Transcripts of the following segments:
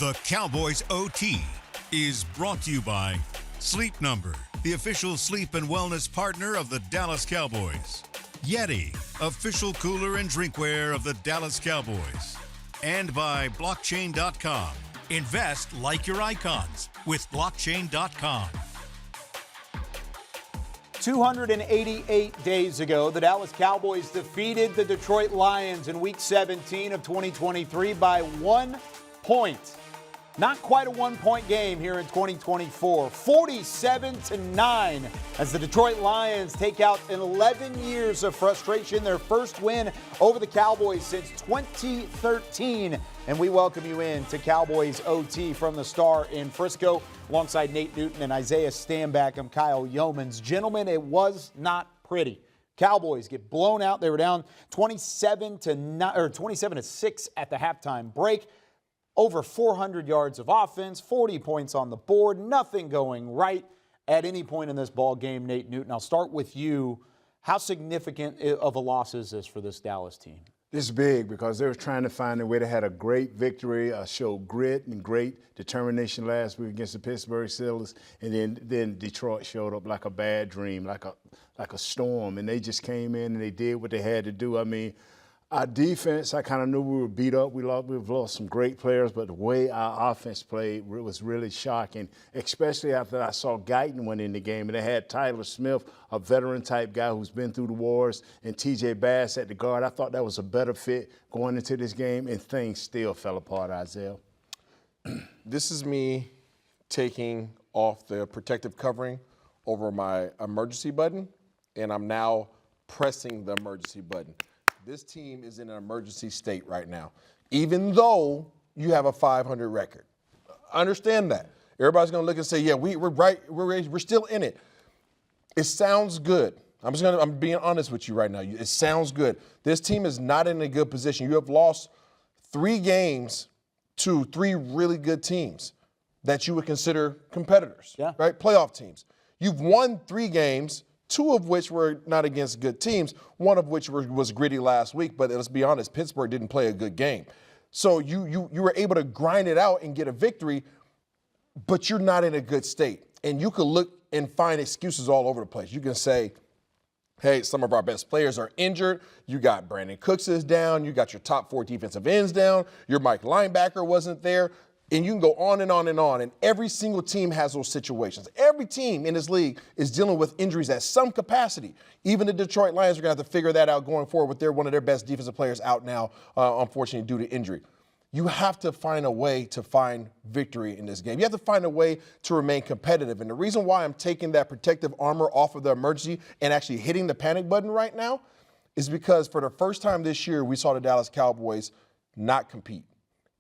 The Cowboys OT is brought to you by Sleep Number, the official sleep and wellness partner of the Dallas Cowboys. Yeti, official cooler and drinkware of the Dallas Cowboys. And by Blockchain.com. Invest like your icons with Blockchain.com. 288 days ago, the Dallas Cowboys defeated the Detroit Lions in Week 17 of 2023 by 1 point. Not quite a one-point game here in 2024. 47-9 as the Detroit Lions take out 11 years of frustration, their first win over the Cowboys since 2013. And we welcome you in to Cowboys OT from the Star in Frisco. Alongside Nate Newton and Isaiah Stanback, I'm Kyle Yeomans. Gentlemen, it was not pretty. Cowboys get blown out. They were down 27-6 at the halftime break. Over 400 yards of offense, 40 points on the board, nothing going right at any point in this ball game. Nate Newton, I'll start with you. How significant of a loss is this for this Dallas team? It's big because they were trying to find a way. They had a great victory, showed grit and great determination last week against the Pittsburgh Steelers, and then Detroit showed up like a bad dream, like a storm, and they just came in and they did what they had to do. I mean, our defense, I kind of knew we were beat up. We've lost some great players, but the way our offense played was really shocking, especially after I saw Guyton went in the game, and they had Tyler Smith, a veteran-type guy who's been through the wars, and T.J. Bass at the guard. I thought that was a better fit going into this game, and things still fell apart, Isaiah. This is me taking off the protective covering over my emergency button, and I'm now pressing the emergency button. This team is in an emergency state right now, even though you have a 500 record. Understand that. Everybody's going to look and say, yeah, we're right. We're still in it. It sounds good. I'm being honest with you right now. It sounds good. This team is not in a good position. You have lost 3 games to 3 really good teams that you would consider competitors, right? Playoff teams. You've won 3 games, 2 of which were not against good teams, 1 of which was gritty last week. But let's be honest, Pittsburgh didn't play a good game. So you were able to grind it out and get a victory, but you're not in a good state. And you could look and find excuses all over the place. You can say, hey, some of our best players are injured. You got Brandon Cooks is down. You got your top 4 defensive ends down. Your Mike linebacker wasn't there. And you can go on and on and on. And every single team has those situations. Every team in this league is dealing with injuries at some capacity. Even the Detroit Lions are going to have to figure that out going forward with one of their best defensive players out now, unfortunately, due to injury. You have to find a way to find victory in this game. You have to find a way to remain competitive. And the reason why I'm taking that protective armor off of the emergency and actually hitting the panic button right now is because for the first time this year, we saw the Dallas Cowboys not compete.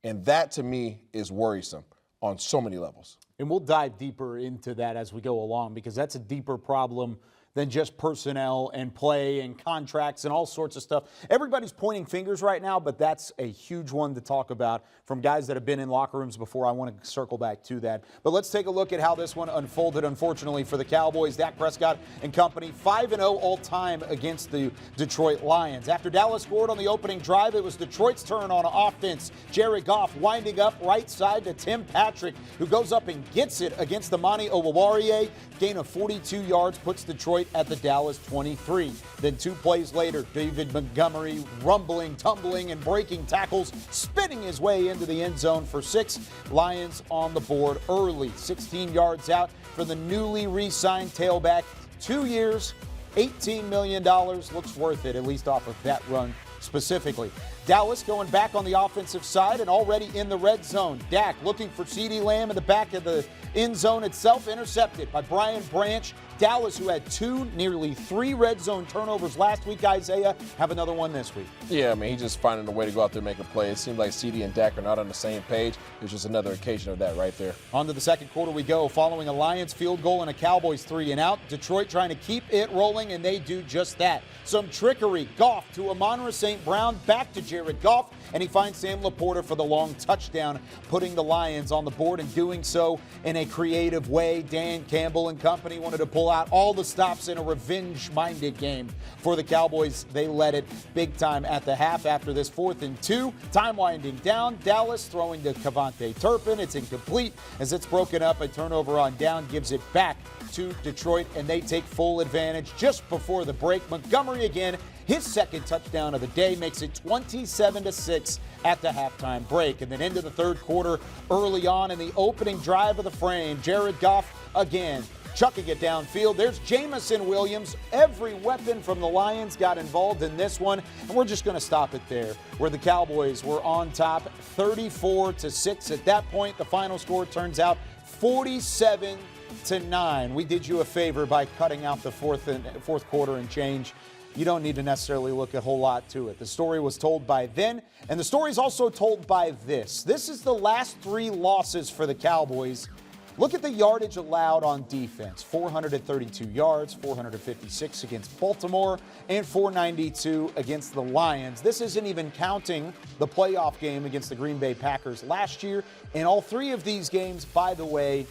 And that, to me, is worrisome on so many levels. And we'll dive deeper into that as we go along, because that's a deeper problem than just personnel and play and contracts and all sorts of stuff. Everybody's pointing fingers right now, but that's a huge one to talk about from guys that have been in locker rooms before. I want to circle back to that. But let's take a look at how this one unfolded, unfortunately, for the Cowboys. Dak Prescott and company, 5-0 all-time against the Detroit Lions. After Dallas scored on the opening drive, it was Detroit's turn on offense. Jared Goff winding up right side to Tim Patrick, who goes up and gets it against Amani Owawarie. Gain of 42 yards puts Detroit at the Dallas 23. Then 2 plays later, David Montgomery rumbling, tumbling, and breaking tackles, spinning his way into the end zone for 6. Lions on the board early. 16 yards out for the newly re-signed tailback. 2 years, $18 million. Looks worth it, at least off of that run specifically. Dallas going back on the offensive side and already in the red zone. Dak looking for CeeDee Lamb in the back of the end zone itself, intercepted by Brian Branch. Dallas, who had 2, nearly 3 red zone turnovers last week, Isaiah, have another one this week. Yeah, I mean, he's just finding a way to go out there and make a play. It seems like CeeDee and Dak are not on the same page. It's just another occasion of that right there. On to the second quarter we go, following a Lions field goal and a Cowboys 3-and-out. Detroit trying to keep it rolling, and they do just that. Some trickery. Goff to Amon-Ra St. Brown, back to Jared Goff, and he finds Sam Laporta for the long touchdown, putting the Lions on the board and doing so in a creative way. Dan Campbell and company wanted to pull out all the stops in a revenge-minded game for the Cowboys. They led it big time at the half after this 4th and 2. Time winding down. Dallas throwing to Cavante Turpin. It's incomplete as it's broken up. A turnover on down gives it back to Detroit, and they take full advantage just before the break. Montgomery again, his second touchdown of the day, makes it 27-6 at the halftime break. And then into the third quarter, early on in the opening drive of the frame, Jared Goff again chucking it downfield. There's Jamison Williams. Every weapon from the Lions got involved in this one, and we're just going to stop it there, where the Cowboys were on top 34-6. At that point, the final score turns out 47-9. We did you a favor by cutting out the fourth quarter and change. You don't need to necessarily look a whole lot to it. The story was told by then, and the story is also told by this. This is the last 3 losses for the Cowboys. Look at the yardage allowed on defense. 432 yards, 456 against Baltimore, and 492 against the Lions. This isn't even counting the playoff game against the Green Bay Packers last year. And all 3 of these games, by the way,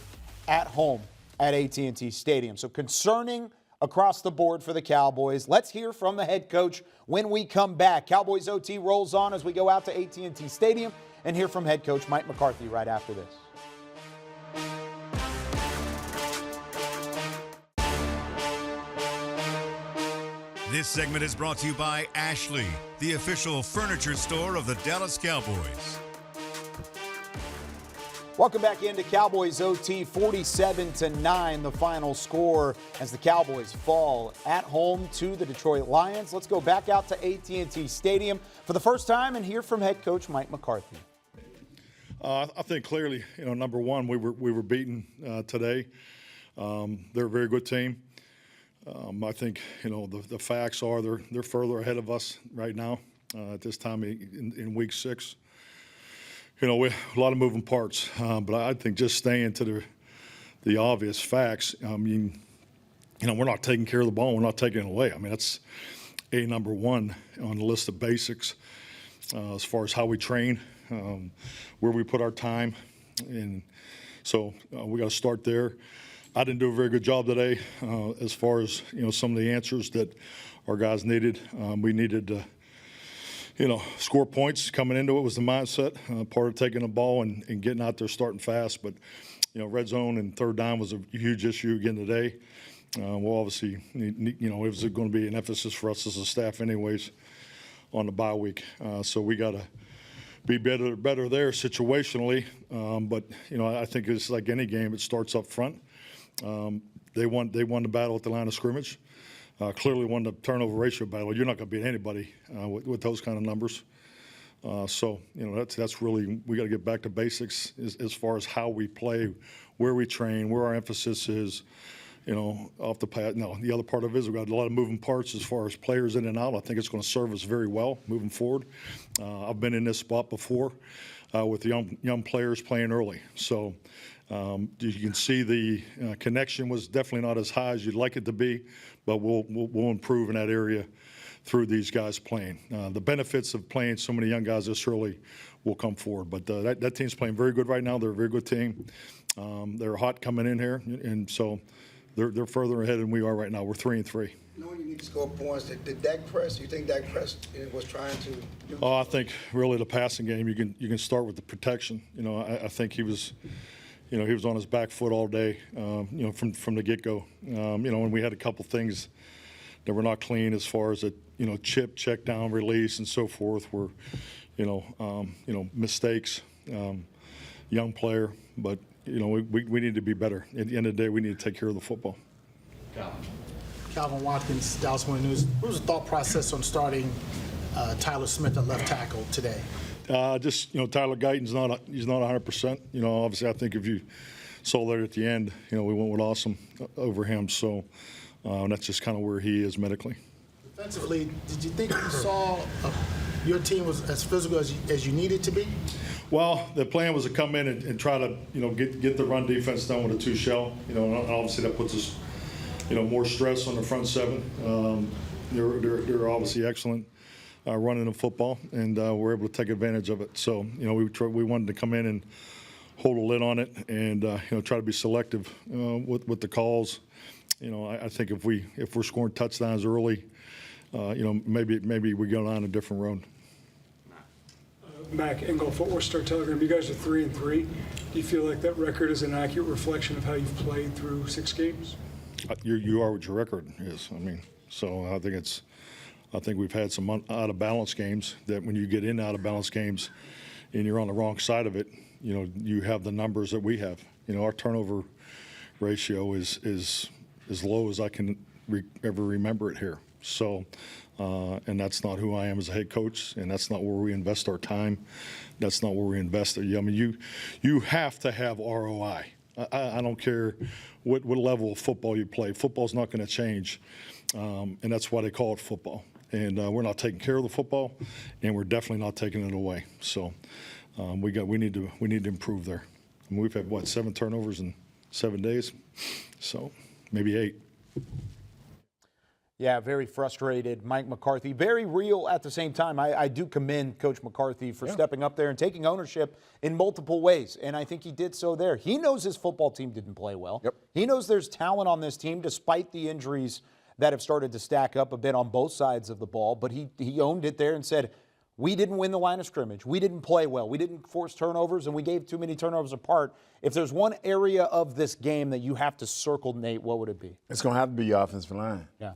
at home at AT&T Stadium. So concerning across the board for the Cowboys. Let's hear from the head coach when we come back. Cowboys OT rolls on as we go out to AT&T Stadium and hear from head coach Mike McCarthy right after this. This segment is brought to you by Ashley, the official furniture store of the Dallas Cowboys. Welcome back into Cowboys OT, 47-9, the final score as the Cowboys fall at home to the Detroit Lions. Let's go back out to AT&T Stadium for the first time and hear from head coach Mike McCarthy. I think clearly, number one, we were beaten today. They're a very good team. I think, the facts are they're further ahead of us right now at this time in week 6. We a lot of moving parts, but I think just staying to the obvious facts. I mean, we're not taking care of the ball. We're not taking it away. I mean, that's number one on the list of basics as far as how we train, where we put our time, and so we got to start there. I didn't do a very good job today as far as some of the answers that our guys needed. We needed to. Score points coming into it was the mindset, part of taking the ball and getting out there starting fast. But, red zone and third down was a huge issue again today. Well, obviously, it was going to be an emphasis for us as a staff anyways on the bye week. So we got to be better there situationally. But, I think it's like any game, it starts up front. They won the battle at the line of scrimmage. Clearly won the turnover ratio battle. You're not going to beat anybody with those kind of numbers. So that's really, we got to get back to basics as far as how we play, where we train, where our emphasis is. Off the path. No, the other part of it is we've got a lot of moving parts as far as players in and out. I think it's going to serve us very well moving forward. I've been in this spot before with young players playing early. So you can see the connection was definitely not as high as you'd like it to be, but we'll improve in that area through these guys playing. The benefits of playing so many young guys this early will come forward. But that team's playing very good right now. They're a very good team. They're hot coming in here, and so they're further ahead than we are right now. We're 3-3. Knowing you need to score points, did Dak press? You think Dak press was trying to do? Oh, I think really the passing game. You can start with the protection. I think he was. He was on his back foot all day, from the get-go. And we had a couple things that were not clean as far as a, chip, check down, release, and so forth were, mistakes, young player. But, we need to be better. At the end of the day, we need to take care of the football. Calvin Watkins, Dallas Morning News. What was the thought process on starting Tyler Smith at left tackle today? Tyler Guyton's he's not 100%. Obviously, I think if you saw that at the end, we went with Awesome over him. So that's just kind of where he is medically. Defensively, did you think you saw your team was as physical as you needed to be? Well, the plan was to come in and try to, get the run defense done with a 2-shell. And obviously that puts us, more stress on the front seven. They're obviously excellent. Running the football, and we're able to take advantage of it. So, we wanted to come in and hold a lid on it, and try to be selective with the calls, I think if we're scoring touchdowns early, maybe we go down a different road. Mac, Engel, Footwear Star Telegram, you guys are 3-3. Do you feel like that record is an accurate reflection of how you've played through 6 games? You are what your record is. So I think we've had some out of balance games that when you get in out of balance games and you're on the wrong side of it, you have the numbers that we have. Our turnover ratio is as low as I can ever remember it here. So, and that's not who I am as a head coach, and that's not where we invest our time. That's not where we invest it. You have to have ROI. I don't care what level of football you play. Football's not going to change, and that's why they call it football. And we're not taking care of the football, and we're definitely not taking it away. So we need to improve there. We've had 7 turnovers in 7 days, so maybe 8. Yeah, very frustrated. Mike McCarthy, very real at the same time. I do commend Coach McCarthy for stepping up there and taking ownership in multiple ways, and I think he did so there. He knows his football team didn't play well. Yep. He knows there's talent on this team despite the injuries that have started to stack up a bit on both sides of the ball, but he owned it there and said, we didn't win the line of scrimmage. We didn't play well. We didn't force turnovers, and we gave too many turnovers apart. If there's one area of this game that you have to circle, Nate, what would it be? It's going to have to be your offensive line. Yeah.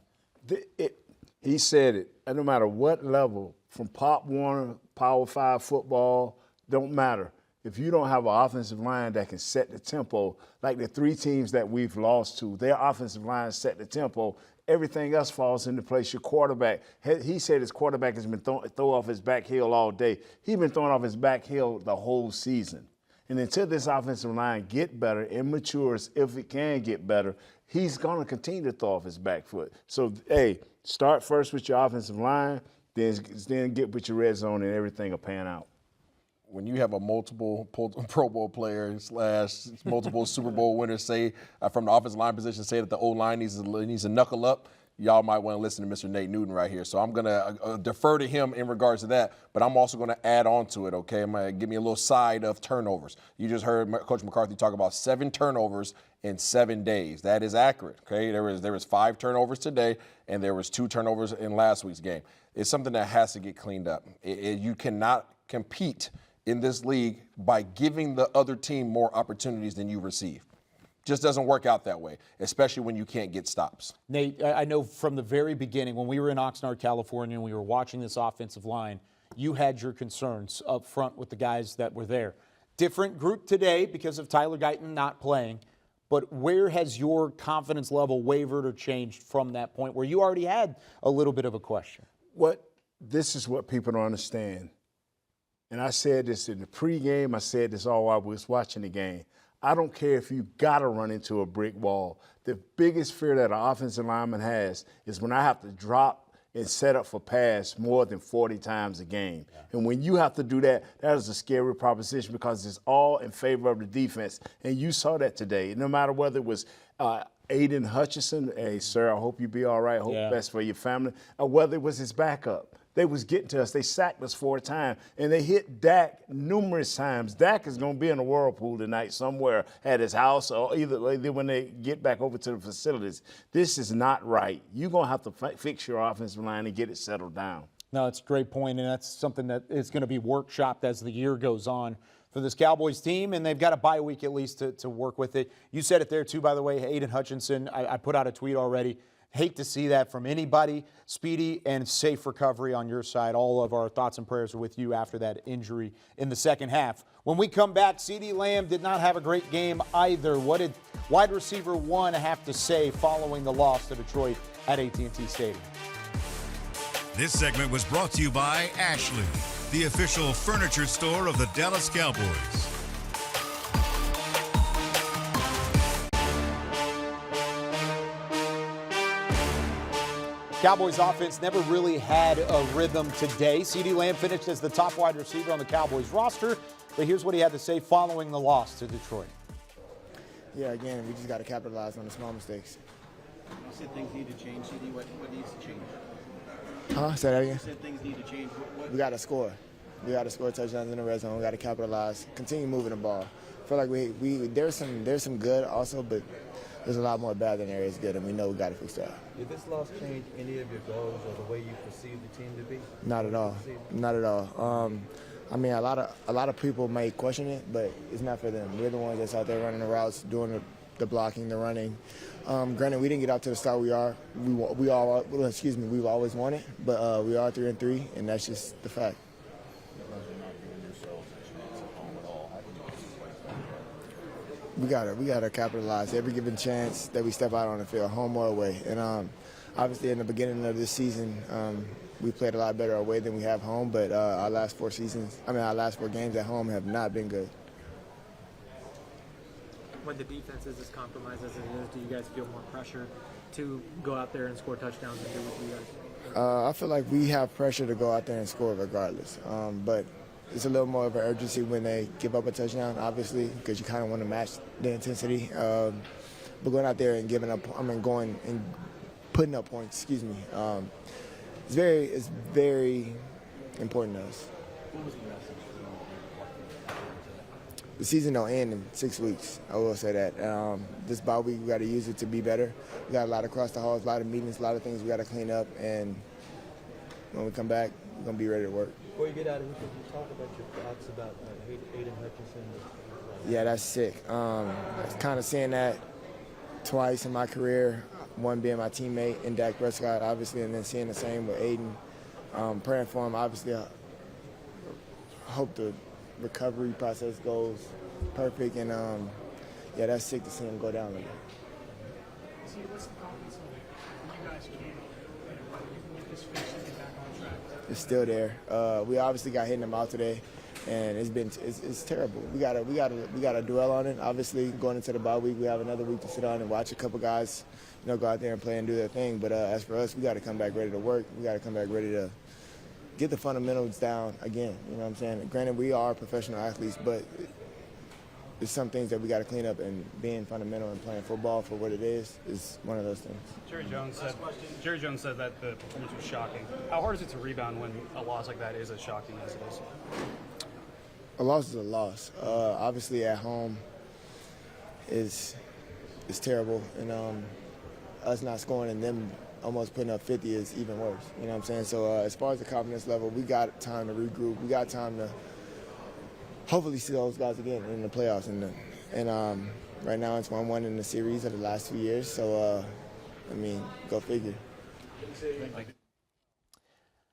He said it. No matter what level, from Pop Warner, Power 5 football, don't matter. If you don't have an offensive line that can set the tempo, like the 3 teams that we've lost to, their offensive line set the tempo, everything else falls into place. Your quarterback, he said his quarterback has been throw off his back heel all day. He's been throwing off his back heel the whole season. And until this offensive line get better and matures, if it can get better, he's going to continue to throw off his back foot. So, hey, start first with your offensive line, then get with your red zone, and everything will pan out. When you have a multiple Pro Bowl player / multiple Super Bowl winners say from the offensive line position say that the O-line needs to knuckle up, y'all might want to listen to Mr. Nate Newton right here. So I'm going to defer to him in regards to that, but I'm also going to add on to it, okay? I'm going to give me a little side of turnovers. You just heard Coach McCarthy talk about 7 turnovers in 7 days. That is accurate, okay? There was 5 turnovers today, and there was 2 turnovers in last week's game. It's something that has to get cleaned up. You cannot compete in this league by giving the other team more opportunities than you receive. Just doesn't work out that way, especially when you can't get stops. Nate, I know from the very beginning, when we were in Oxnard, California, and we were watching this offensive line, you had your concerns up front with the guys that were there. Different group today because of Tyler Guyton not playing, but where has your confidence level wavered or changed from that point where you already had a little bit of a question? This is what people don't understand. And I said this in the pregame. I said this all while we was watching the game. I don't care if you got to run into a brick wall. The biggest fear that an offensive lineman has is when I have to drop and set up for pass more than 40 times a game. Yeah. And when you have to do that, that is a scary proposition because it's all in favor of the defense. And you saw that today. No matter whether it was Aiden Hutchinson, hey, sir, I hope you be all right. Hope best for your family. Or whether it was his backup. They was getting to us. They sacked us 4 times, and they hit Dak numerous times. Dak is going to be in a whirlpool tonight somewhere at his house or either when they get back over to the facilities. This is not right. You're going to have to fix your offensive line and get it settled down. No, it's a great point, and that's something that is going to be workshopped as the year goes on for this Cowboys team, and they've got a bye week at least to work with it. You said it there, too, by the way, Aiden Hutchinson. I put out a tweet already. Hate to see that from anybody. Speedy and safe recovery on your side. All of our thoughts and prayers are with you after that injury in the second half. When we come back, CeeDee Lamb did not have a great game either. What did wide receiver 1 have to say following the loss to Detroit at AT&T Stadium? This segment was brought to you by Ashley, the official furniture store of the Dallas Cowboys. Cowboys offense never really had a rhythm today. CeeDee Lamb finished as the top wide receiver on the Cowboys roster, but here's what he had to say following the loss to Detroit. Yeah, again, we just got to capitalize on the small mistakes. You said things need to change, CD. What needs to change? Say that again? You said things need to change. What? We got to score. We got to score touchdowns in the red zone. We got to capitalize, continue moving the ball. feel like there's some good also, but there's a lot more bad than there is good, and we know we got to fix that. Did this loss change any of your goals or the way you perceive the team to be? Not at all. Not at all. I mean, a lot of people may question it, but it's not for them. We're the ones that's out there running the routes, doing the blocking, the running. Granted, we didn't get out to the start we've always wanted, but we are 3-3, and that's just the fact. We gotta capitalize every given chance that we step out on the field, home or away. And obviously, in the beginning of this season, we played a lot better away than we have home. But our last 4 games at home have not been good. When the defense is as compromised as it is, do you guys feel more pressure to go out there and score touchdowns and do what you guys? I feel like we have pressure to go out there and score regardless. But it's a little more of an urgency when they give up a touchdown, obviously, because you kind of want to match the intensity. But going out there and going and putting up points, it's very important to us. The season don't end in 6 weeks. I will say that. This bye week, we got to use it to be better. We got a lot across the halls, a lot of meetings, a lot of things we got to clean up. And when we come back, we're gonna be ready to work. Before you get out of here, could you talk about your thoughts about Aiden Hutchinson? Yeah, that's sick. Kind of seeing that twice in my career, one being my teammate and Dak Prescott, obviously, and then seeing the same with Aiden. Praying for him, obviously. I hope the recovery process goes perfect, and that's sick to see him go down like that. It's still there. We obviously got hitting him out today, and it's terrible. We gotta dwell on it. Obviously, going into the bye week, we have another week to sit down and watch a couple guys, go out there and play and do their thing. But as for us, we got to come back ready to work. We got to come back ready to get the fundamentals down again. You know what I'm saying? Granted, we are professional athletes, but there's some things that we got to clean up, and being fundamental and playing football for what it is one of those things. Jerry Jones said that the performance was shocking. How hard is it to rebound when a loss like that is as shocking as it is? A loss is a loss. Obviously, at home is terrible, and us not scoring and them almost putting up 50 is even worse. You know what I'm saying? So as far as the confidence level, we got time to regroup. We got time to hopefully see those guys again in the playoffs. And right now it's 1-1 in the series of the last 2 years. So, go figure.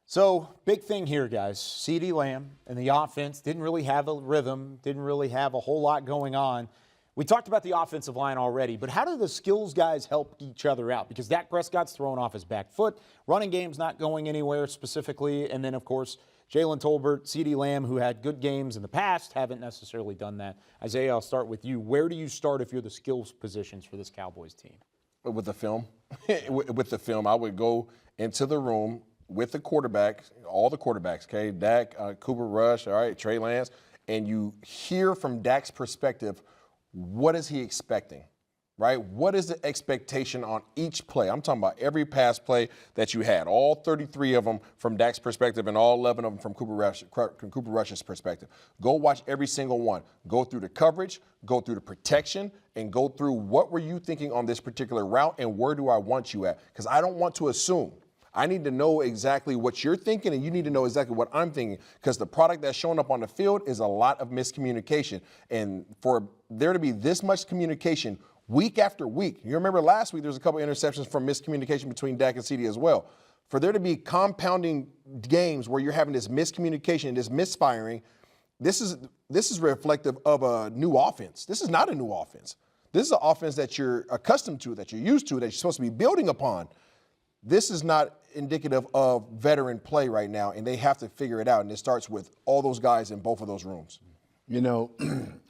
So, big thing here, guys. CeeDee Lamb and the offense didn't really have a rhythm, didn't really have a whole lot going on. We talked about the offensive line already, but how do the skills guys help each other out? Because Dak Prescott's throwing off his back foot, running game's not going anywhere specifically, and then, of course, Jalen Tolbert, CeeDee Lamb, who had good games in the past, haven't necessarily done that. Isaiah, I'll start with you. Where do you start if you're the skills positions for this Cowboys team? With the film. With the film, I would go into the room with the quarterback, all the quarterbacks, okay? Dak, Cooper Rush, all right, Trey Lance, and you hear from Dak's perspective, what is he expecting, right? What is the expectation on each play? I'm talking about every pass play that you had, all 33 of them from Dak's perspective and all 11 of them from Cooper Rush's perspective. Go watch every single one. Go through the coverage, go through the protection, and go through what were you thinking on this particular route and where do I want you at? Because I don't want to assume. I need to know exactly what you're thinking, and you need to know exactly what I'm thinking, because the product that's showing up on the field is a lot of miscommunication. And for there to be this much communication week after week, you remember last week there was a couple interceptions from miscommunication between Dak and CeeDee as well. For there to be compounding games where you're having this miscommunication, this misfiring, this is reflective of a new offense. This is not a new offense. This is an offense that you're accustomed to, that you're used to, that you're supposed to be building upon. This is not indicative of veteran play right now, and they have to figure it out, and it starts with all those guys in both of those rooms.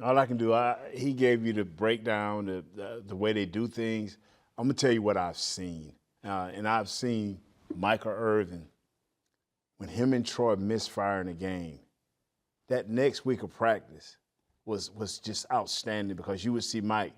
All I can do, he gave you the breakdown, the way they do things. I'm going to tell you what I've seen. And I've seen Michael Irvin, when him and Troy misfiring a game, that next week of practice was just outstanding, because you would see Mike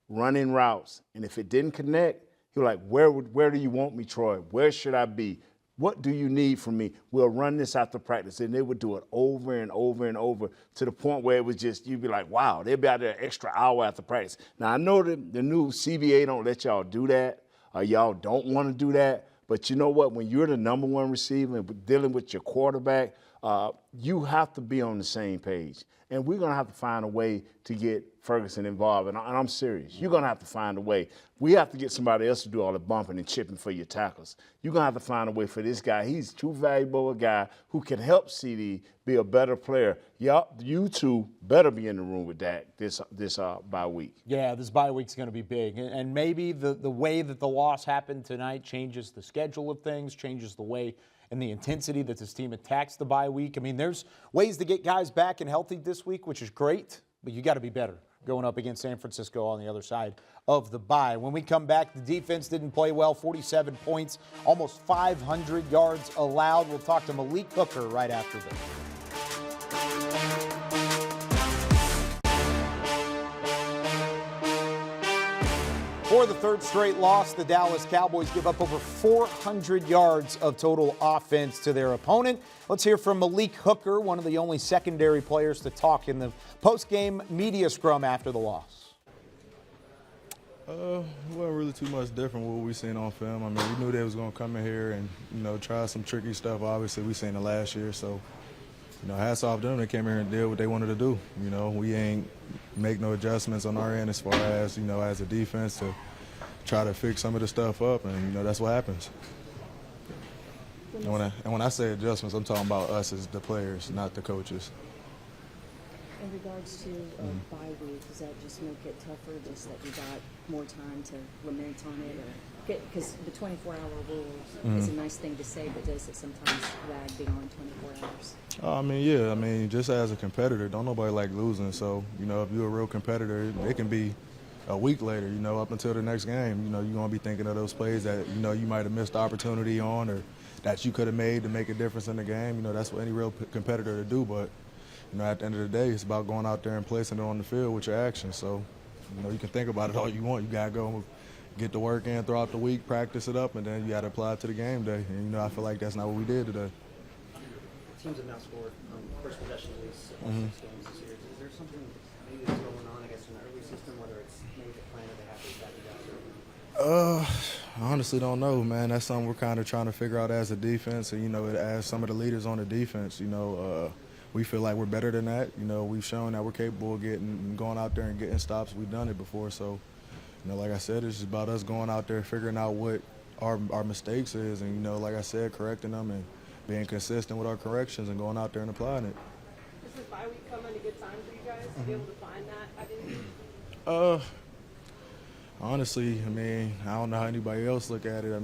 running routes, and if it didn't connect, he was like, where do you want me, Troy? Where should I be? What do you need from me? We'll run this after practice. And they would do it over and over and over to the point where it was just, you'd be like, wow, they'll be out there an extra hour after practice. Now, I know that the new CBA don't let y'all do that, or y'all don't want to do that. But you know what? When you're the number one receiver and dealing with your quarterback, you have to be on the same page. And we're going to have to find a way to get Ferguson involved. And I'm serious. You're going to have to find a way. We have to get somebody else to do all the bumping and chipping for your tackles. You're going to have to find a way for this guy. He's too valuable a guy who can help CD be a better player. You two better be in the room with Dak this bye week. Yeah, this bye week's going to be big. And maybe the way that the loss happened tonight changes the schedule of things, changes the way and the intensity that this team attacks the bye week. I mean, there's ways to get guys back and healthy this week, which is great, but you got to be better going up against San Francisco on the other side of the bye. When we come back, the defense didn't play well, 47 points, almost 500 yards allowed. We'll talk to Malik Hooker right after this. For the third straight loss, the Dallas Cowboys give up over 400 yards of total offense to their opponent. Let's hear from Malik Hooker, one of the only secondary players to talk in the post-game media scrum after the loss. Wasn't really too much different what we seen on film. I mean, we knew they was going to come in here and, try some tricky stuff. Obviously, we seen it last year, so, hats off to them. They came here and did what they wanted to do. We ain't make no adjustments on our end as far as, as a defense to try to fix some of the stuff up, and, that's what happens. And when I say adjustments, I'm talking about us as the players, not the coaches. In regards to bye week, does that just make it tougher, just that you got more time to lament on it? Because the 24-hour rule is a nice thing to say, but does it sometimes lag beyond 24 hours? Yeah. Just as a competitor, don't nobody like losing. So, if you're a real competitor, it can be a week later, up until the next game. You're going to be thinking of those plays that, you might have missed the opportunity on or that you could have made to make a difference in the game. That's what any real competitor to do. But, at the end of the day, it's about going out there and placing it on the field with your actions. So, you can think about it all you want. You got to go get the work in throughout the week, practice it up, and then you got to apply it to the game day. And, I feel like that's not what we did today. Teams have now scored first possession at least 6 games this year. Is there something maybe that's going on, I guess, in the early system, whether it's maybe the plan that they have to back it out? I honestly don't know, man. That's something we're kind of trying to figure out as a defense, and as some of the leaders on the defense, we feel like we're better than that. We've shown that we're capable of going out there and getting stops. We've done it before, so like I said, it's just about us going out there, figuring out what our mistakes is, and like I said, correcting them and being consistent with our corrections and going out there and applying it. Does this bye week come at a good time for you guys to be able to find that identity? Honestly, I don't know how anybody else look at it.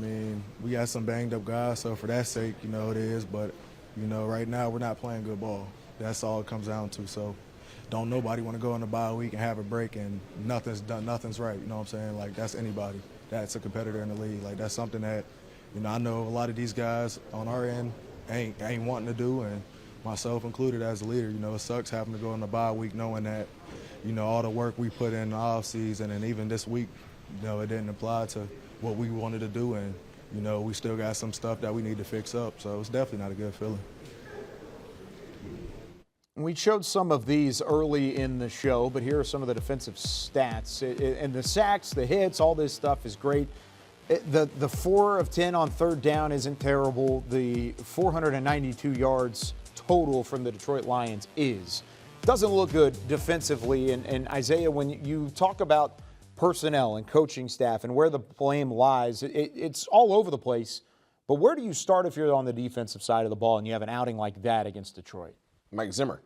We got some banged up guys, so for that sake, it is. But, right now we're not playing good ball. That's all it comes down to. So don't nobody want to go in the bye week and have a break and nothing's done, nothing's right. You know what I'm saying? Like, that's anybody. That's a competitor in the league. Like, that's something that, I know a lot of these guys on our end ain't wanting to do, and myself included as a leader. It sucks having to go in the bye week knowing that, all the work we put in the offseason and even this week, it didn't apply to what we wanted to do, and, we still got some stuff that we need to fix up. So it's definitely not a good feeling. We showed some of these early in the show, but here are some of the defensive stats. And the sacks, the hits, all this stuff is great. The 4 of 10 on third down isn't terrible. The 492 yards total from the Detroit Lions doesn't look good defensively. And Isaiah, when you talk about personnel and coaching staff and where the blame lies, it's all over the place. But where do you start if you're on the defensive side of the ball and you have an outing like that against Detroit? Mike Zimmer.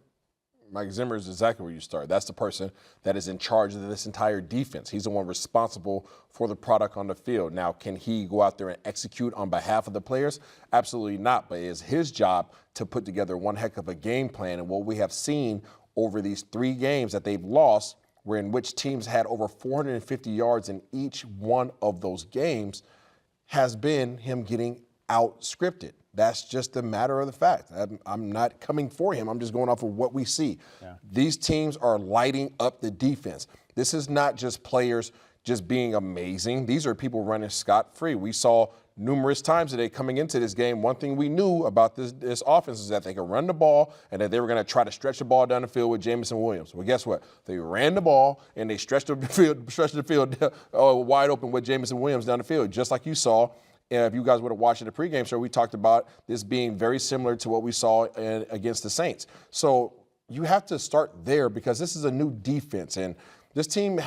Mike Zimmer is exactly where you start. That's the person that is in charge of this entire defense. He's the one responsible for the product on the field. Now, can he go out there and execute on behalf of the players? Absolutely not. But it is his job to put together one heck of a game plan. And what we have seen over these 3 games that they've lost, were in which teams had over 450 yards in each one of those games, has been him getting out-scripted. That's just a matter of the fact. I'm not coming for him. I'm just going off of what we see. Yeah. These teams are lighting up the defense. This is not just players just being amazing. These are people running scot-free. We saw numerous times today coming into this game. One thing we knew about this offense is that they could run the ball and that they were going to try to stretch the ball down the field with Jamison Williams. Well, guess what? They ran the ball and they stretched the field wide open with Jamison Williams down the field, just like you saw. If you guys would have watched the pregame show, we talked about this being very similar to what we saw against the Saints. So you have to start there because this is a new defense, and this team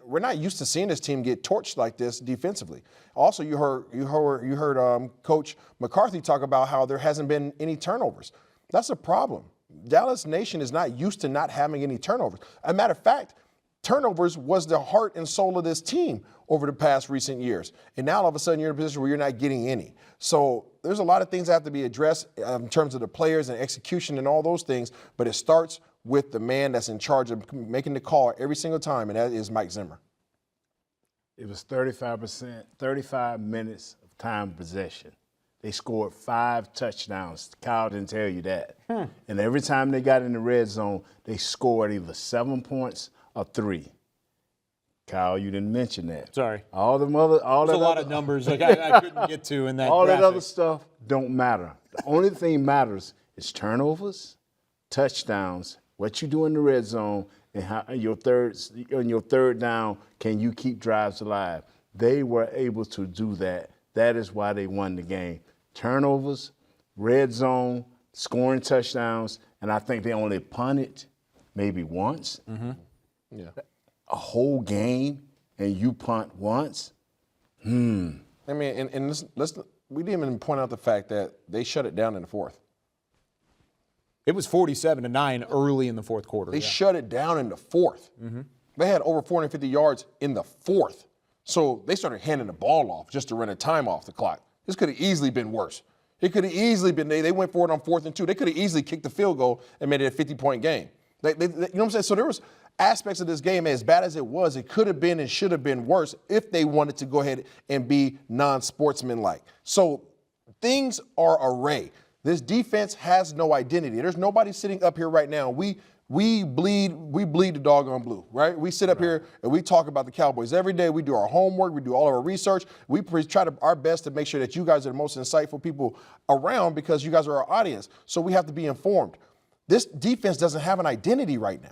we're not used to seeing this team get torched like this defensively. Also, you heard Coach McCarthy talk about how there hasn't been any turnovers. That's a problem. Dallas Nation is not used to not having any turnovers. As a matter of fact, turnovers was the heart and soul of this team over the past recent years. And now all of a sudden you're in a position where you're not getting any. So there's a lot of things that have to be addressed in terms of the players and execution and all those things, but it starts with the man that's in charge of making the call every single time, and that is Mike Zimmer. It was 35 minutes of time possession. They scored 5 touchdowns. Kyle didn't tell you that. And every time they got in the red zone, they scored either 7 points or 3. Kyle, you didn't mention that. Sorry. There's a lot of numbers like I couldn't get to in that All graphic. that other stuff don't matter. The only thing matters is turnovers, touchdowns, what you do in the red zone, and how on your third down, can you keep drives alive? They were able to do that. That is why they won the game. Turnovers, red zone, scoring touchdowns, and I think they only punted maybe once. Yeah. A whole game, and you punt once? I mean, and we didn't even point out the fact that they shut it down in the fourth. It was 47-9 early in the fourth quarter. They shut it down in the fourth. They had over 450 yards in the fourth. So they started handing the ball off just to run a time off the clock. This could have easily been worse. It could have easily been, they went for it on 4th and 2. They could have easily kicked the field goal and made it a 50-point game. You know what I'm saying? So there was aspects of this game, as bad as it was, it could have been and should have been worse if they wanted to go ahead and be non-sportsmanlike. So things are array. This defense has no identity. There's nobody sitting up here right now. We bleed the doggone blue, right? We sit up here and we talk about the Cowboys every day. We do our homework. We do all of our research. We try our best to make sure that you guys are the most insightful people around because you guys are our audience. So we have to be informed. This defense doesn't have an identity right now.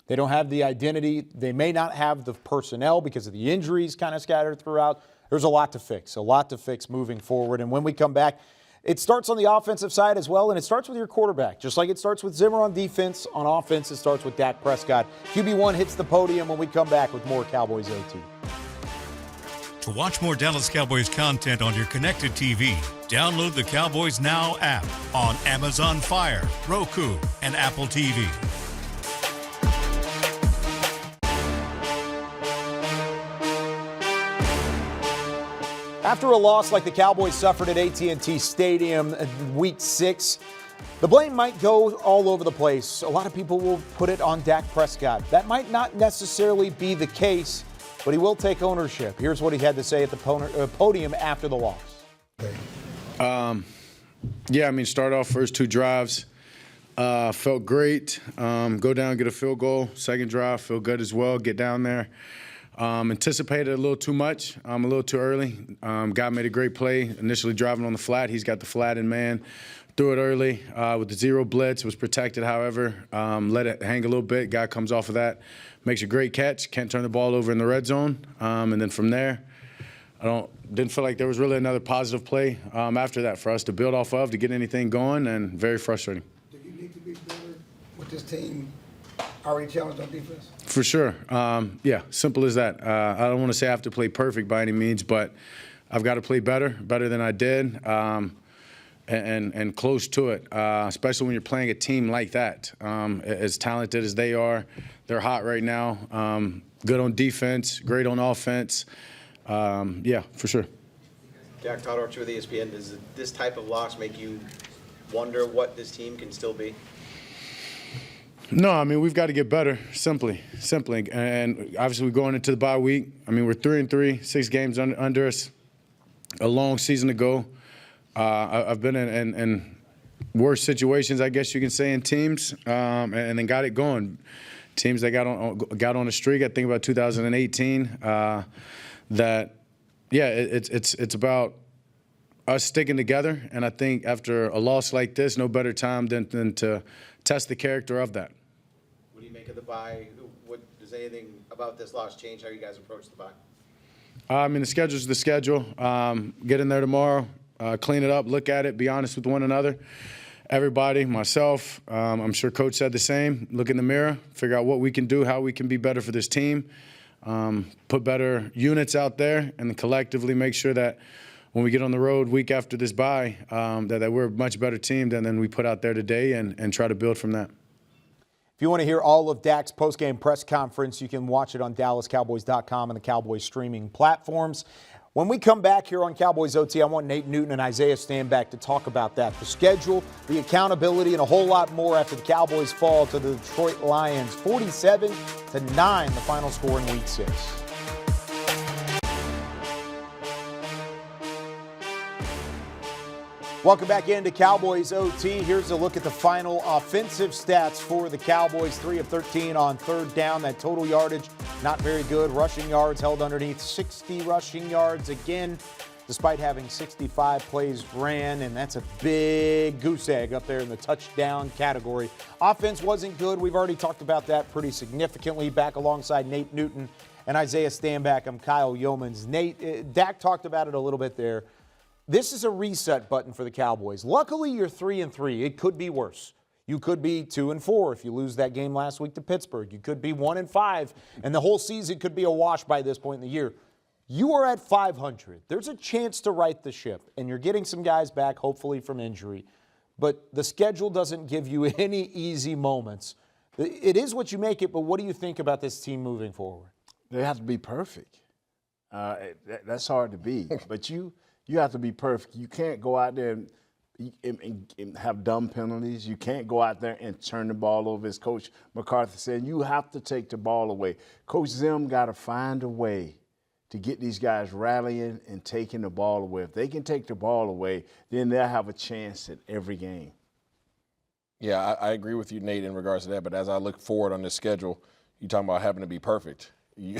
They don't have the identity. They may not have the personnel because of the injuries kind of scattered throughout. There's a lot to fix moving forward. And when we come back, it starts on the offensive side as well, and it starts with your quarterback. Just like it starts with Zimmer on defense, on offense, it starts with Dak Prescott. QB1 hits the podium when we come back with more Cowboys OT. To watch more Dallas Cowboys content on your connected TV, download the Cowboys Now app on Amazon Fire, Roku, and Apple TV. After a loss like the Cowboys suffered at AT&T Stadium in Week 6, the blame might go all over the place. A lot of people will put it on Dak Prescott. That might not necessarily be the case, but he will take ownership. Here's what he had to say at the podium after the loss. Start off first 2 drives. Felt great. Go down, get a field goal. Second drive, feel good as well. Get down there. Anticipated a little too much, a little too early. Guy made a great play, initially driving on the flat. He's got the flat in man. Threw it early with the 0 blitz. Was protected, however. Let it hang a little bit. Guy comes off of that. Makes a great catch. Can't turn the ball over in the red zone. And then from there, didn't feel like there was really another positive play after that for us to build off of, to get anything going, and very frustrating. Do you need to be better with this team already challenged on defense? For sure. Simple as that. I don't want to say I have to play perfect by any means, but I've got to play better than I did, and close to it, especially when you're playing a team like that. As talented as they are, they're hot right now. Good on defense, great on offense. For sure. Jack Todd Archer with ESPN. Does this type of loss make you wonder what this team can still be? No, we've got to get better, simply. And obviously, we're going into the bye week. We're 3-3, 6 games under us, a long season to go. I've been in worse situations, I guess you can say, in teams, and then got it going. Teams that got on a streak, I think about 2018, that yeah, it's about us sticking together, and I think after a loss like this, no better time than to test the character of that. What do you make of the bye? What does anything about this loss change how you guys approach the bye? I mean, the schedule's the schedule. Get in there tomorrow, clean it up, look at it, be honest with one another. Everybody, myself, I'm sure Coach said the same. Look in the mirror, figure out what we can do, how we can be better for this team, put better units out there, and then collectively make sure that when we get on the road week after this bye, that we're a much better team than we put out there today and try to build from that. If you want to hear all of Dak's postgame press conference, you can watch it on DallasCowboys.com and the Cowboys streaming platforms. When we come back here on Cowboys OT, I want Nate Newton and Isaiah Stanback to talk about that. The schedule, the accountability, and a whole lot more after the Cowboys fall to the Detroit Lions. 47-9, the final score in Week 6. Welcome back into Cowboys OT. Here's a look at the final offensive stats for the Cowboys. 3 of 13 on third down. That total yardage, not very good. Rushing yards held underneath 60 rushing yards again, despite having 65 plays ran, and that's a big goose egg up there in the touchdown category. Offense wasn't good. We've already talked about that pretty significantly. Back alongside Nate Newton and Isaiah Stanback, I'm Kyle Yeomans. Nate, Dak talked about it a little bit there. This is a reset button for the Cowboys. Luckily, you're 3-3. It could be worse. You could be 2-4 if you lose that game last week to Pittsburgh. You could be 1-5, and the whole season could be a wash by this point in the year. You are at 500. There's a chance to right the ship, and you're getting some guys back, hopefully from injury. But the schedule doesn't give you any easy moments. It is what you make it, but what do you think about this team moving forward? They have to be perfect. That's hard to be, but you have to be perfect. You can't go out there and have dumb penalties. You can't go out there and turn the ball over, as Coach McCarthy said. You have to take the ball away. Coach Zim got to find a way to get these guys rallying and taking the ball away. If they can take the ball away, then they'll have a chance at every game. Yeah, I agree with you, Nate, in regards to that. But as I look forward on this schedule, you're talking about having to be perfect. You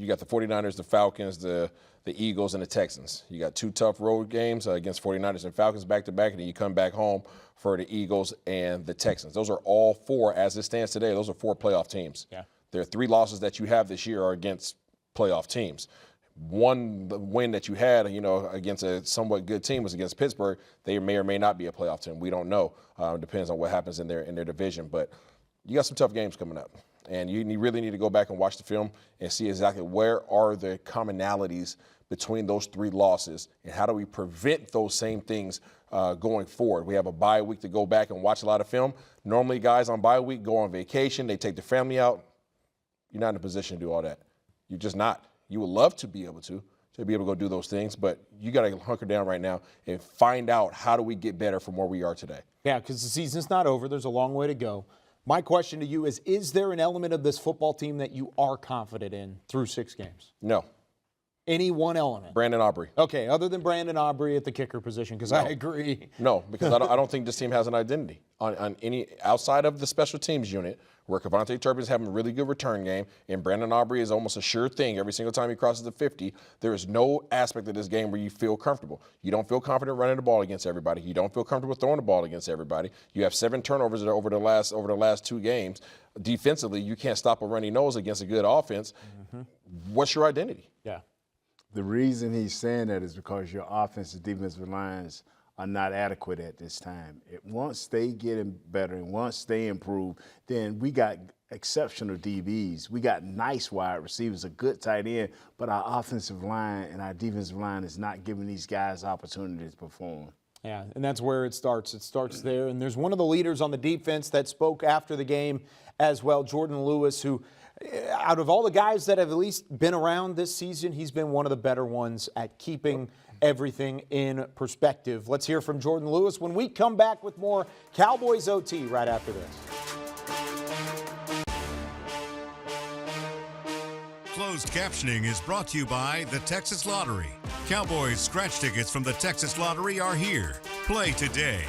got the 49ers, the Falcons, the Eagles, and the Texans. You got 2 tough road games against 49ers and Falcons back-to-back, and then you come back home for the Eagles and the Texans. Those are all 4, as it stands today, those are 4 playoff teams. Yeah. There are 3 losses that you have this year are against playoff teams. One win that you had, against a somewhat good team was against Pittsburgh. They may or may not be a playoff team. We don't know. Depends on what happens in their division. But you got some tough games coming up. And you really need to go back and watch the film and see exactly where are the commonalities between those 3 losses and how do we prevent those same things going forward. We have a bye week to go back and watch a lot of film. Normally, guys on bye week go on vacation. They take the family out. You're not in a position to do all that. You're just not. You would love to be able to be able to go do those things, but you got to hunker down right now and find out how do we get better from where we are today. Yeah, because the season's not over. There's a long way to go. My question to you is there an element of this football team that you are confident in through 6 games? No. Any one element? Brandon Aubrey. Okay, other than Brandon Aubrey at the kicker position, because I agree. No, because I don't think this team has an identity on any outside of the special teams unit, where Kevontae Turpin's having a really good return game, and Brandon Aubrey is almost a sure thing every single time he crosses the 50. There is no aspect of this game where you feel comfortable. You don't feel confident running the ball against everybody. You don't feel comfortable throwing the ball against everybody. You have 7 turnovers over the last 2 games. Defensively, you can't stop a runny nose against a good offense. Mm-hmm. What's your identity? Yeah. The reason he's saying that is because your offensive defensive lines are not adequate at this time. Once they get better and once they improve, then we got exceptional DBs. We got nice wide receivers, a good tight end, but our offensive line and our defensive line is not giving these guys opportunities to perform. Yeah, and that's where it starts. It starts there. And there's one of the leaders on the defense that spoke after the game as well, Jordan Lewis, who out of all the guys that have at least been around this season, he's been one of the better ones at keeping everything in perspective. Let's hear from Jordan Lewis when we come back with more Cowboys OT right after this. Closed captioning is brought to you by the Texas Lottery. Cowboys scratch tickets from the Texas Lottery are here. Play today.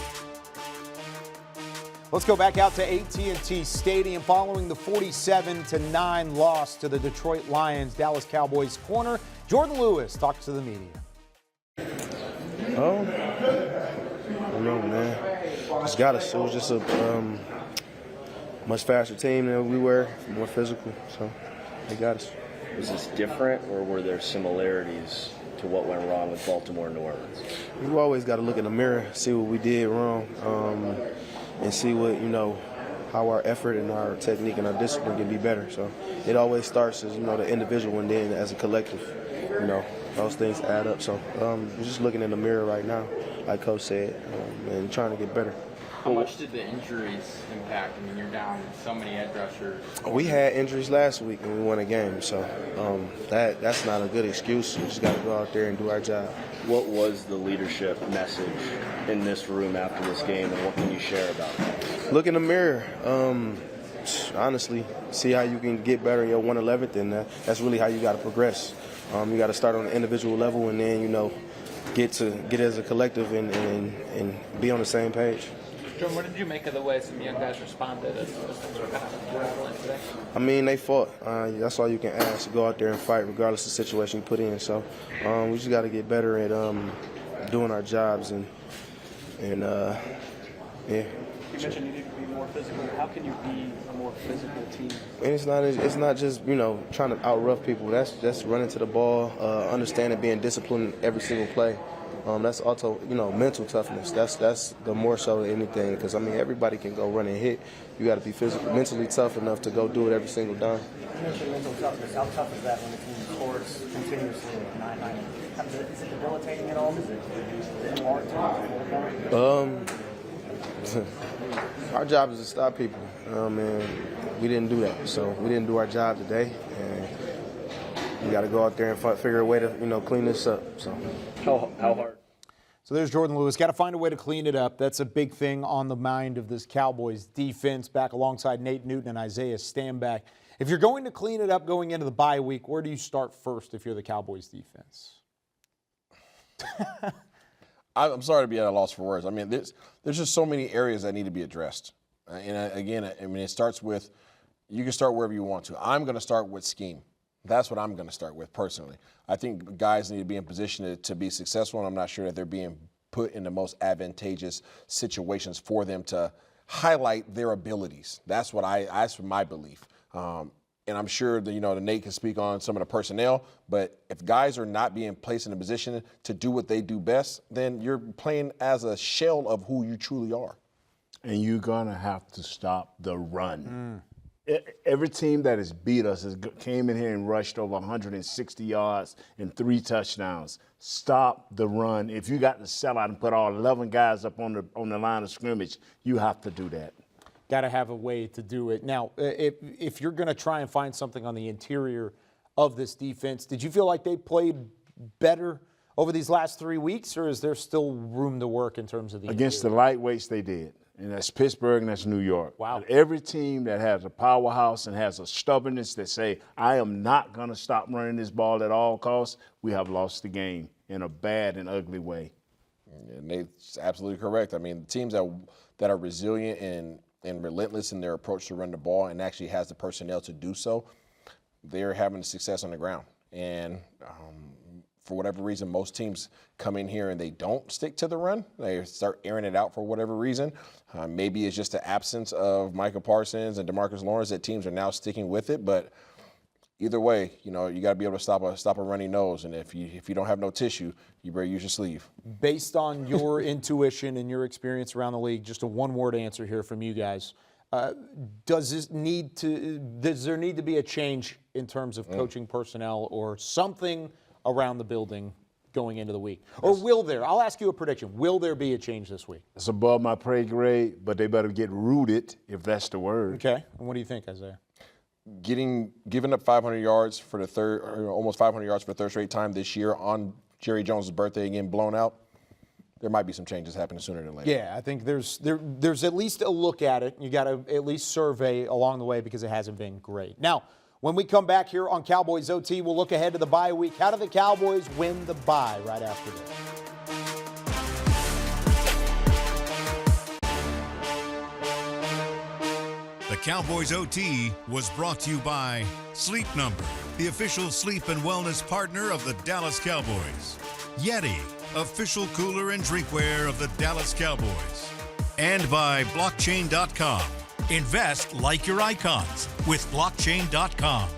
Let's go back out to AT&T Stadium following the 47-9 loss to the Detroit Lions. Dallas Cowboys corner Jordan Lewis talks to the media. Oh, I don't know, man. Just got us. It was just a much faster team than we were, more physical. So they got us. Was this different, or were there similarities to what went wrong with Baltimore and New Orleans? We always got to look in the mirror, see what we did wrong, and see what, how our effort and our technique and our discipline can be better. So it always starts as, the individual and then as a collective. Those things add up. So we're just looking in the mirror right now, like Coach said, and trying to get better. How much did the injuries impact? I mean, you're down so many edge rushers. We had injuries last week and we won a game, so that's not a good excuse. We just got to go out there and do our job. What was the leadership message in this room after this game, and what can you share about it? Look in the mirror. Honestly, see how you can get better in your 111th, and that's really how you got to progress. You got to start on an individual level, and then get as a collective and be on the same page. Jordan, what did you make of the way some young guys responded as things were kind of rattling today? I mean, they fought. That's all you can ask. Go out there and fight, regardless of the situation you put in. So we just got to get better at doing our jobs and yeah. You mentioned you need to be more physical. How can you be a more physical team? And it's not just trying to out rough people. That's running to the ball, understanding being disciplined every single play. That's also mental toughness. That's the more so than anything, because everybody can go run and hit. You got to be mentally tough enough to go do it every single time. You mentioned mental toughness. How tough is that when the team scores continuously at 9-9? Is it debilitating at all? Is it hard to overcome? Our job is to stop people, and we didn't do that. So we didn't do our job today, and we got to go out there and figure a way to clean this up. So how hard? So there's Jordan Lewis. Got to find a way to clean it up. That's a big thing on the mind of this Cowboys defense. Back alongside Nate Newton and Isaiah Stanback. If you're going to clean it up going into the bye week, where do you start first if you're the Cowboys defense? I'm sorry to be at a loss for words. There's just so many areas that need to be addressed. And again, it starts with, you can start wherever you want to. I'm going to start with scheme. That's what I'm going to start with personally. I think guys need to be in position to be successful, and I'm not sure that they're being put in the most advantageous situations for them to highlight their abilities. That's my belief. And I'm sure that, the Nate can speak on some of the personnel, but if guys are not being placed in a position to do what they do best, then you're playing as a shell of who you truly are. And you're going to have to stop the run. Every team that has beat us came in here and rushed over 160 yards and 3 touchdowns. Stop the run. If you got to sell out and put all 11 guys up on the line of scrimmage, you have to do that. Got to have a way to do it. Now, if you're going to try and find something on the interior of this defense, did you feel like they played better over these last 3 weeks, or is there still room to work in terms of the Against interior? the lightweights, they did. And that's Pittsburgh and that's New York. Wow. But every team that has a powerhouse and has a stubbornness that say, I am not going to stop running this ball at all costs, we have lost the game in a bad and ugly way. And Nate's absolutely correct. Teams that are resilient and relentless in their approach to run the ball and actually has the personnel to do so, they're having success on the ground. And for whatever reason, most teams come in here and they don't stick to the run. They start airing it out for whatever reason. Maybe it's just the absence of Micah Parsons and DeMarcus Lawrence that teams are now sticking with it. But either way, you got to be able to stop a runny nose. And if you don't have no tissue, you better use your sleeve. Based on your intuition and your experience around the league, just a one-word answer here from you guys. Does there need to be a change in terms of coaching personnel or something around the building going into the week? Or will there? I'll ask you a prediction. Will there be a change this week? It's above my pay grade, but they better get rooted, if that's the word. Okay. And what do you think, Isaiah? Giving up 500 yards for the third, or almost 500 yards for the third straight time this year on Jerry Jones' birthday again, blown out. There might be some changes happening sooner than later. Yeah, I think there's at least a look at it. You got to at least survey along the way because it hasn't been great. Now, when we come back here on Cowboys OT, we'll look ahead to the bye week. How do the Cowboys win the bye right after this? Cowboys OT was brought to you by Sleep Number, the official sleep and wellness partner of the Dallas Cowboys. Yeti, official cooler and drinkware of the Dallas Cowboys. And by Blockchain.com. Invest like your icons with Blockchain.com.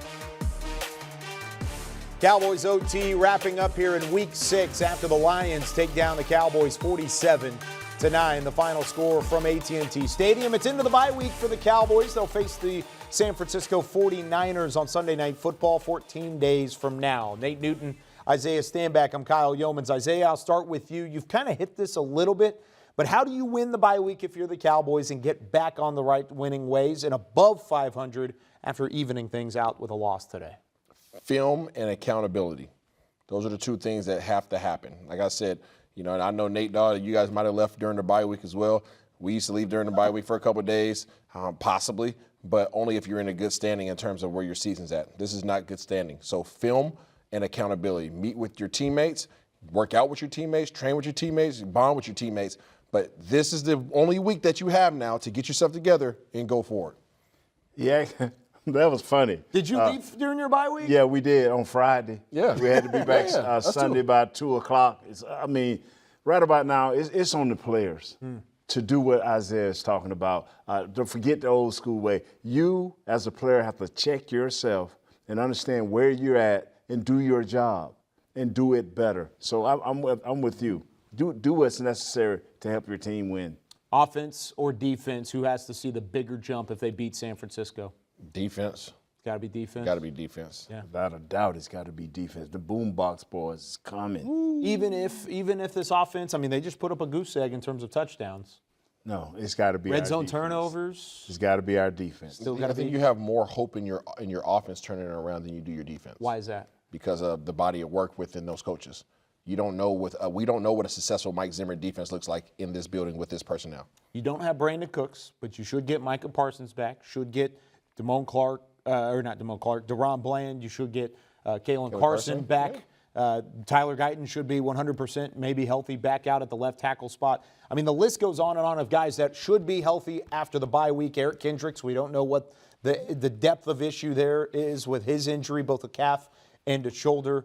Cowboys OT wrapping up here in Week 6 after the Lions take down the Cowboys 47-9. The final score from AT&T Stadium. It's into the bye week for the Cowboys. They'll face the San Francisco 49ers on Sunday Night Football 14 days from now. Nate Newton, Isaiah Stanback, I'm Kyle Yeomans. Isaiah, I'll start with you. You've kind of hit this a little bit, but how do you win the bye week if you're the Cowboys and get back on the right winning ways and above 500 after evening things out with a loss today? Film and accountability. Those are the two things that have to happen. Like I said, and I know Nate Dahl, you guys might have left during the bye week as well. We used to leave during the bye week for a couple of days, possibly, but only if you're in a good standing in terms of where your season's at. This is not good standing. So film and accountability. Meet with your teammates, work out with your teammates, train with your teammates, bond with your teammates. But this is the only week that you have now to get yourself together and go forward. Yeah. That was funny. Did you leave during your bye week? Yeah, we did on Friday. Yeah. We had to be back Sunday by 2 o'clock. Right about now, it's on the players to do what Isaiah is talking about. Don't forget the old school way. You, as a player, have to check yourself and understand where you're at and do your job and do it better. So I'm with you. Do what's necessary to help your team win. Offense or defense, who has to see the bigger jump if they beat San Francisco? Defense. Got to be defense? Got to be defense. Yeah. Without a doubt, it's got to be defense. The boombox boys is coming. Even if this offense, they just put up a goose egg in terms of touchdowns. No, it's got to be red our zone defense. Turnovers. It's got to be our defense. Still got to be. You have more hope in your offense turning it around than you do your defense. Why is that? Because of the body of work within those coaches. You don't know we don't know what a successful Mike Zimmer defense looks like in this building with this personnel. You don't have Brandon Cooks, but you should get Micah Parsons back. Should get Deron Bland. You should get Kalen Carson back. Yeah. Tyler Guyton should be 100% maybe healthy back out at the left tackle spot. The list goes on and on of guys that should be healthy after the bye week. Eric Kendricks, we don't know what the depth of issue there is with his injury, both a calf and a shoulder.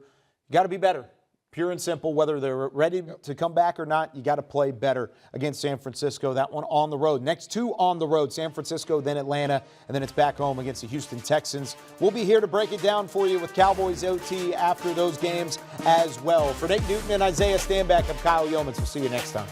Got to be better. Pure and simple, whether they're ready to come back or not, you got to play better against San Francisco. That one on the road. Next two on the road, San Francisco, then Atlanta, and then it's back home against the Houston Texans. We'll be here to break it down for you with Cowboys OT after those games as well. For Nate Newton and Isaiah Stanback, I'm Kyle Yeomans. We'll see you next time.